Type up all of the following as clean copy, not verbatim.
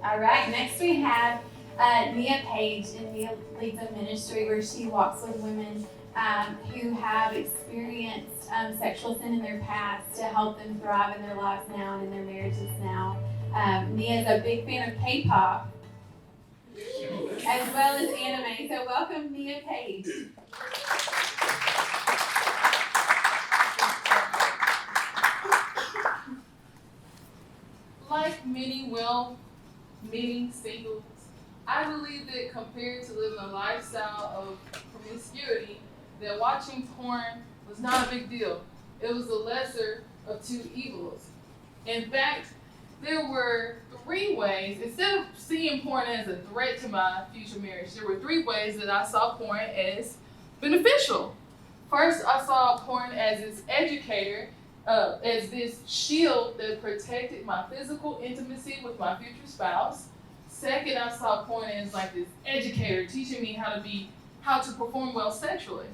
All right, next we have Nia Page, and Nia leads a ministry where she walks with women who have experienced sexual sin in their past to help them thrive in their lives now and in their marriages now. Nia is a big fan of K-pop as well as anime, so welcome Nia Page. Like many well-meaning singles, I believe that compared to living a lifestyle of promiscuity, that watching porn was not a big deal. It was the lesser of two evils. In fact, there were three ways, instead of seeing porn as a threat to my future marriage, there were three ways that I saw porn as beneficial. First, I saw porn as its educator, as this shield that protected my physical intimacy with my future spouse. Second, I saw porn as like this educator teaching me how to perform well sexually.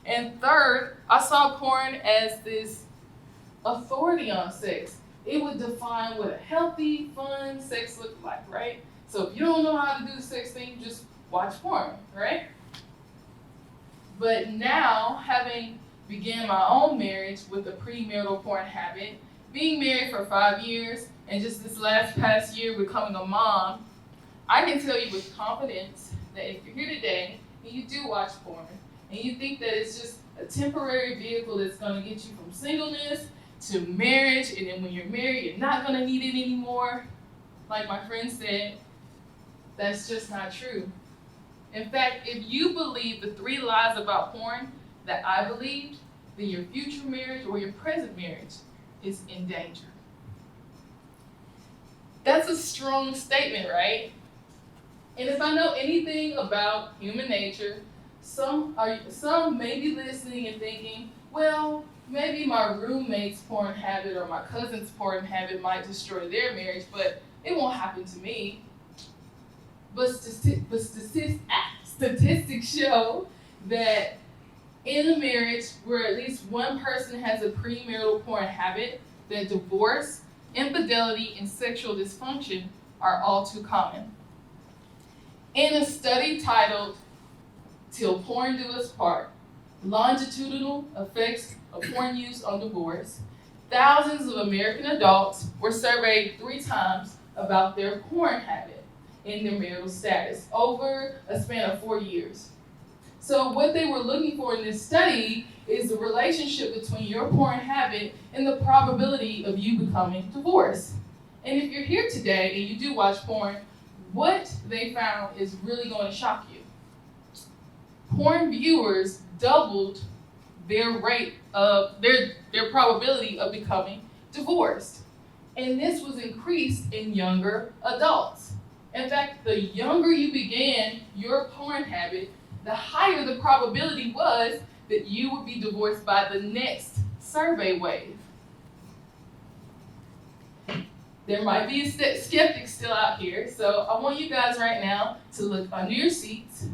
And third, I saw porn as this authority on sex. It would define what a healthy, fun sex looked like, right? So if you don't know how to do the sex thing, just watch porn, right? But now, having began my own marriage with a premarital porn habit, being married for 5 years, and just this past year becoming a mom, I can tell you with confidence that if you're here today and you do watch porn, and you think that it's just a temporary vehicle that's going to get you from singleness to marriage, and then when you're married, you're not going to need it anymore, like my friend said, that's just not true. In fact, if you believe the 3 lies about porn that I believed, then your future marriage or your present marriage is in danger. That's a strong statement, right? And if I know anything about human nature, some may be listening and thinking, well, maybe my roommate's porn habit or my cousin's porn habit might destroy their marriage, but it won't happen to me. But statistics show that in a marriage where at least one person has a premarital porn habit, that divorce, infidelity, and sexual dysfunction are all too common. In a study titled "Till Porn Do Us Part: Longitudinal Effects of Porn Use on Divorce," thousands of American adults were surveyed 3 times about their porn habit in their marital status over a span of 4 years. So what they were looking for in this study is the relationship between your porn habit and the probability of you becoming divorced. And if you're here today and you do watch porn, what they found is really going to shock you. Porn viewers doubled their rate of their probability of becoming divorced. And this was increased in younger adults. In fact, the younger you began your porn habit, the higher the probability was that you would be divorced by the next survey wave. There might be a skeptic still out here, so I want you guys right now to look under your seats.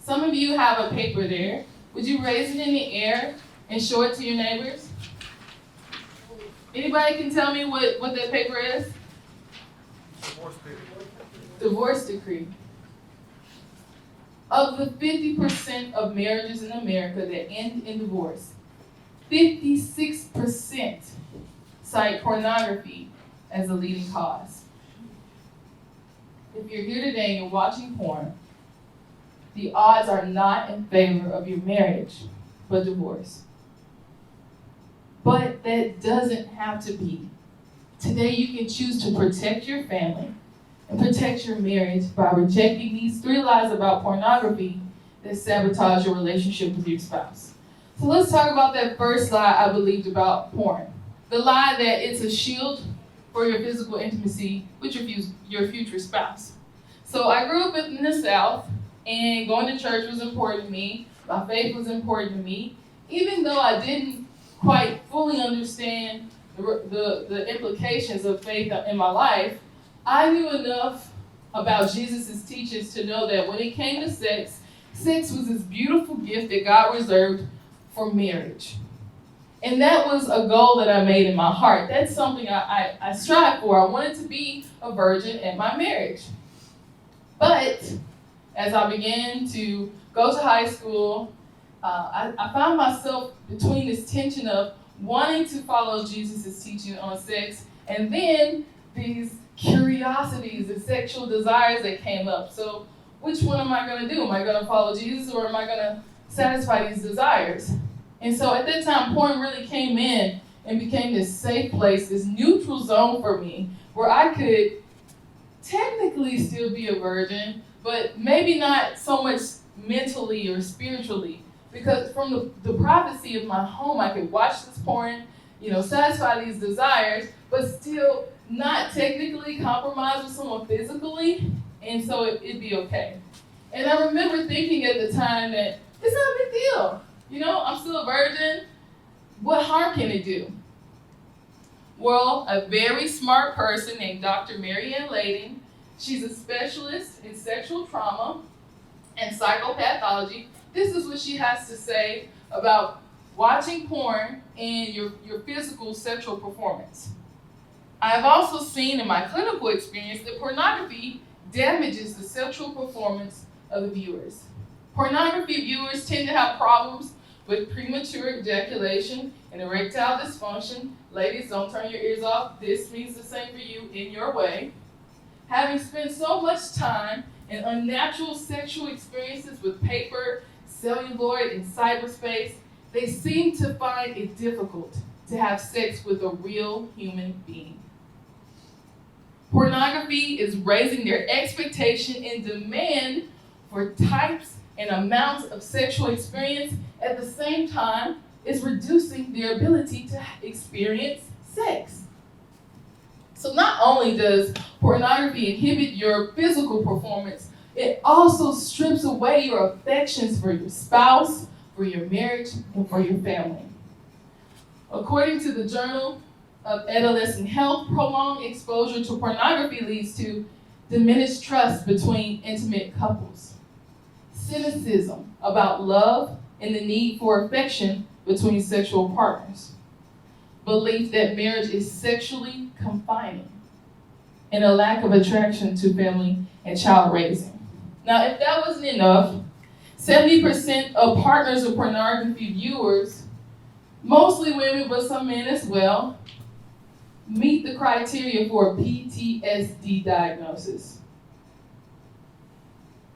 Some of you have a paper there. Would you raise it in the air and show it to your neighbors? Anybody can tell me what that paper is? Divorce decree. Of the 50% of marriages in America that end in divorce, 56% cite pornography as a leading cause. If you're here today and you're watching porn, the odds are not in favor of your marriage, but divorce. But that doesn't have to be. Today you can choose to protect your family and protect your marriage by rejecting these 3 lies about pornography that sabotage your relationship with your spouse. So let's talk about that first lie I believed about porn. The lie that it's a shield for your physical intimacy with your future spouse. So I grew up in the South, and going to church was important to me. My faith was important to me. Even though I didn't quite fully understand the implications of faith in my life, I knew enough about Jesus' teachings to know that when it came to sex, sex was this beautiful gift that God reserved for marriage. And that was a goal that I made in my heart. That's something I strive for. I wanted to be a virgin in my marriage. But as I began to go to high school, I found myself between this tension of wanting to follow Jesus' teaching on sex and then these curiosities and sexual desires that came up. So which one am I going to do? Am I going to follow Jesus or am I going to satisfy these desires? And so at that time, porn really came in and became this safe place, this neutral zone for me, where I could technically still be a virgin, but maybe not so much mentally or spiritually. Because from the privacy of my home, I could watch this porn, satisfy these desires, but still not technically compromise with someone physically, and so it'd be okay. And I remember thinking at the time that it's not a big deal. I'm still a virgin. What harm can it do? Well, a very smart person named Dr. Marianne Lading, she's a specialist in sexual trauma and psychopathology. This is what she has to say about watching porn and your physical sexual performance. I've also seen in my clinical experience that pornography damages the sexual performance of the viewers. Pornography viewers tend to have problems with premature ejaculation and erectile dysfunction. Ladies, don't turn your ears off. This means the same for you in your way. Having spent so much time in unnatural sexual experiences with paper, celluloid, and cyberspace, they seem to find it difficult to have sex with a real human being. Pornography is raising their expectation and demand for types and amounts of sexual experience. At the same time, it's reducing their ability to experience sex. So not only does pornography inhibit your physical performance, it also strips away your affections for your spouse, for your marriage, and for your family. According to the Journal of Adolescent Health, prolonged exposure to pornography leads to diminished trust between intimate couples, cynicism about love and the need for affection between sexual partners, belief that marriage is sexually confining, and a lack of attraction to family and child raising. Now, if that wasn't enough, 70% of partners of pornography viewers, mostly women but some men as well, meet the criteria for a PTSD diagnosis.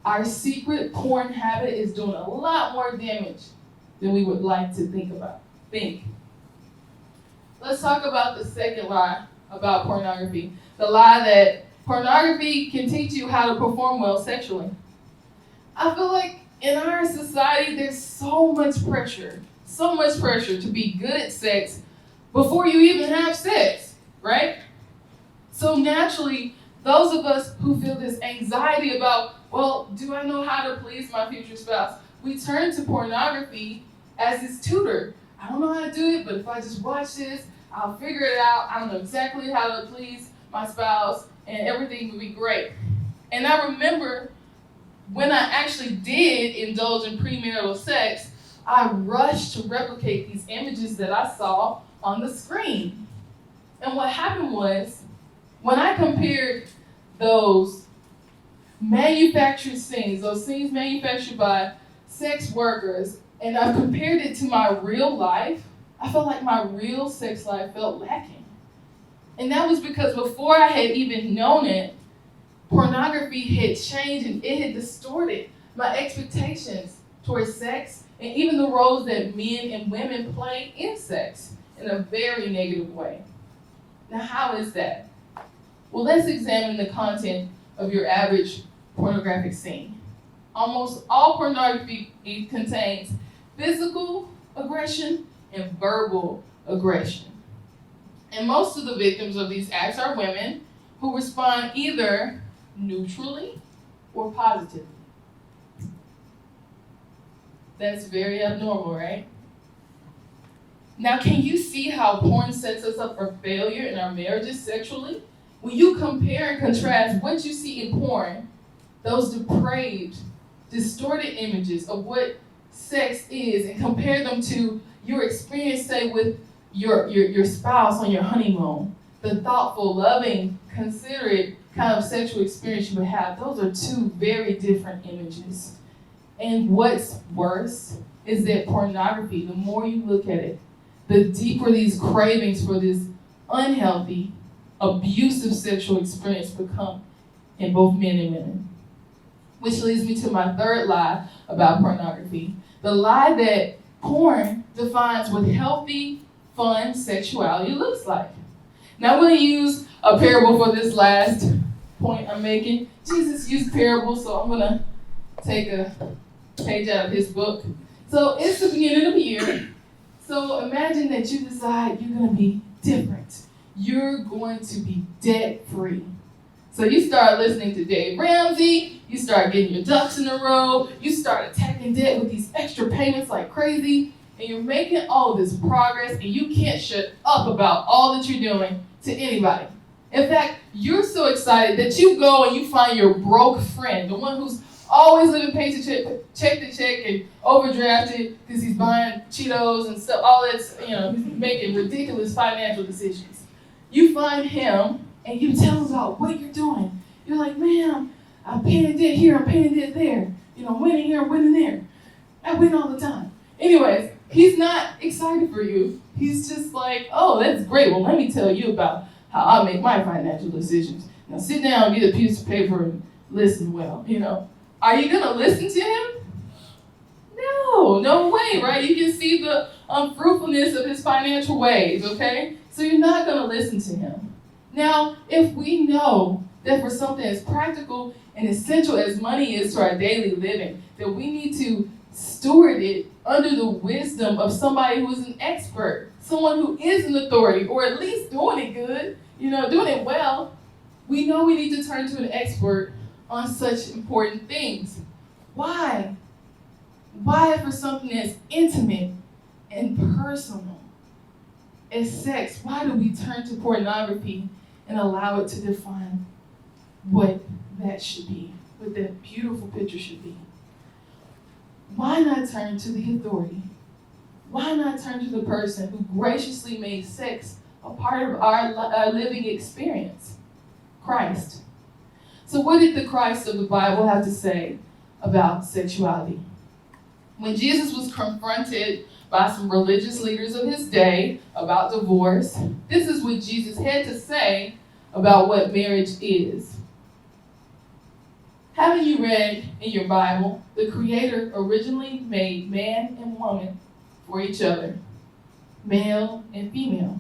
Our secret porn habit is doing a lot more damage than we would like to think. Let's talk about the second lie about pornography. The lie that pornography can teach you how to perform well sexually. I feel like in our society, there's so much pressure to be good at sex before you even have sex, right? So naturally, those of us who feel this anxiety about, well, do I know how to please my future spouse? We turn to pornography as this tutor. I don't know how to do it, but if I just watch this, I'll figure it out. I know exactly how to please my spouse, and everything will be great. And I remember when I actually did indulge in premarital sex, I rushed to replicate these images that I saw on the screen. And what happened was, when I compared those manufactured scenes, those scenes manufactured by sex workers, and I compared it to my real life, I felt like my real sex life felt lacking. And that was because before I had even known it, pornography had changed and it had distorted my expectations towards sex and even the roles that men and women play in sex in a very negative way. Now, how is that? Well, let's examine the content of your average pornographic scene. Almost all pornography contains physical aggression and verbal aggression. And most of the victims of these acts are women who respond either neutrally or positively. That's very abnormal, right? Now, can you see how porn sets us up for failure in our marriages sexually? When you compare and contrast what you see in porn, those depraved, distorted images of what sex is, and compare them to your experience, say, with your spouse on your honeymoon, the thoughtful, loving, considerate kind of sexual experience you would have, those are two very different images. And what's worse is that pornography, the more you look at it, the deeper these cravings for this unhealthy, abusive sexual experience become in both men and women. Which leads me to my third lie about pornography. The lie that porn defines what healthy, fun sexuality looks like. Now I'm going to use a parable for this last point I'm making. Jesus used parables, so I'm going to take a page out of his book. So it's the beginning of the year. So imagine that you decide you're going to be different. You're going to be debt-free. So you start listening to Dave Ramsey, you start getting your ducks in a row, you start attacking debt with these extra payments like crazy, and you're making all of this progress, and you can't shut up about all that you're doing to anybody. In fact, you're so excited that you go and you find your broke friend, the one who's always living paycheck to check and overdrafted because he's buying Cheetos and stuff, all that's, he's making ridiculous financial decisions. You find him and you tell him about what you're doing. You're like, man, I'm paying debt here, I'm paying debt there. I'm winning here, I'm winning there. I win all the time. Anyways, he's not excited for you. He's just like, oh, that's great. Well, let me tell you about how I make my financial decisions. Now sit down, get a piece of paper, and listen well, Are you going to listen to him? No way, right? You can see the unfruitfulness of his financial ways, okay? So you're not going to listen to him. Now, if we know that for something as practical and essential as money is to our daily living, that we need to steward it under the wisdom of somebody who is an expert, someone who is an authority, or at least doing it good, doing it well, we know we need to turn to an expert on such important things. Why? Why for something as intimate and personal as sex? Why do we turn to pornography and allow it to define what that should be, what that beautiful picture should be? Why not turn to the authority? Why not turn to the person who graciously made sex a part of our living experience? Christ. So what did the Christ of the Bible have to say about sexuality? When Jesus was confronted by some religious leaders of his day about divorce, this is what Jesus had to say about what marriage is. Haven't you read in your Bible, the Creator originally made man and woman for each other, male and female.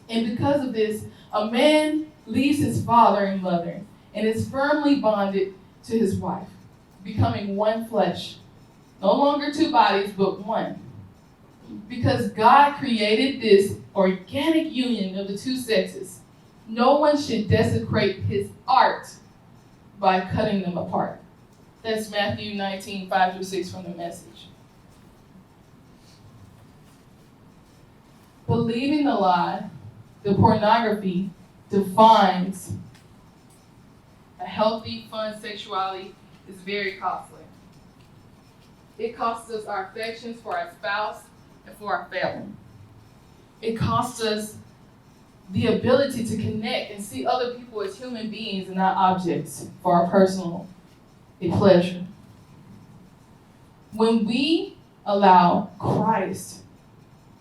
And because of this, a man leaves his father and mother and is firmly bonded to his wife, becoming one flesh. No longer two bodies, but one. Because God created this organic union of the two sexes, no one should desecrate his art by cutting them apart. That's Matthew 19, 5-6 from the Message. Believing the lie, the pornography defines a healthy, fun sexuality is very costly. It costs us our affections for our spouse and for our family. It costs us the ability to connect and see other people as human beings and not objects for our personal pleasure. When we allow Christ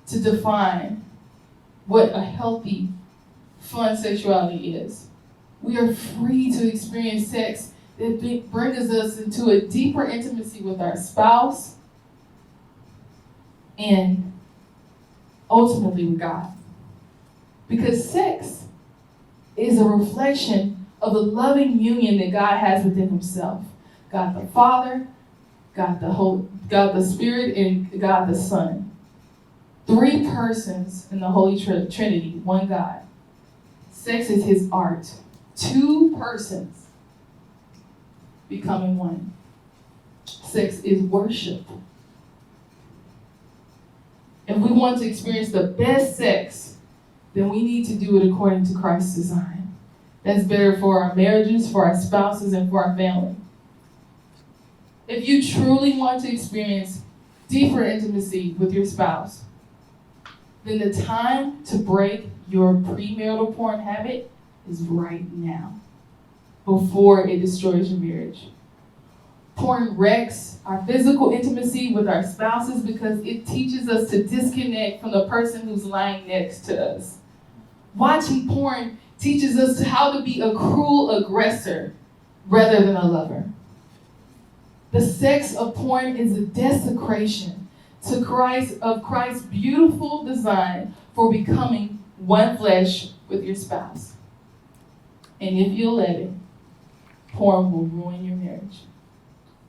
to define what a healthy, fun sexuality is, we are free to experience sex that brings us into a deeper intimacy with our spouse and ultimately with God. Because sex is a reflection of the loving union that God has within himself. God the Father, God the Spirit, and God the Son. 3 persons in the Holy Trinity, one God. Sex is his art. 2 persons becoming one. Sex is worship. If we want to experience the best sex, then we need to do it according to Christ's design. That's better for our marriages, for our spouses, and for our family. If you truly want to experience deeper intimacy with your spouse, then the time to break your premarital porn habit is right now, before it destroys your marriage. Porn wrecks our physical intimacy with our spouses because it teaches us to disconnect from the person who's lying next to us. Watching porn teaches us how to be a cruel aggressor rather than a lover. The sex of porn is a desecration to Christ's beautiful design for becoming one flesh with your spouse. And if you'll let it, porn will ruin your marriage.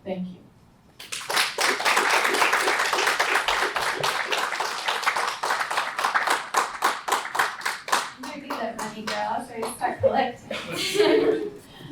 Thank you.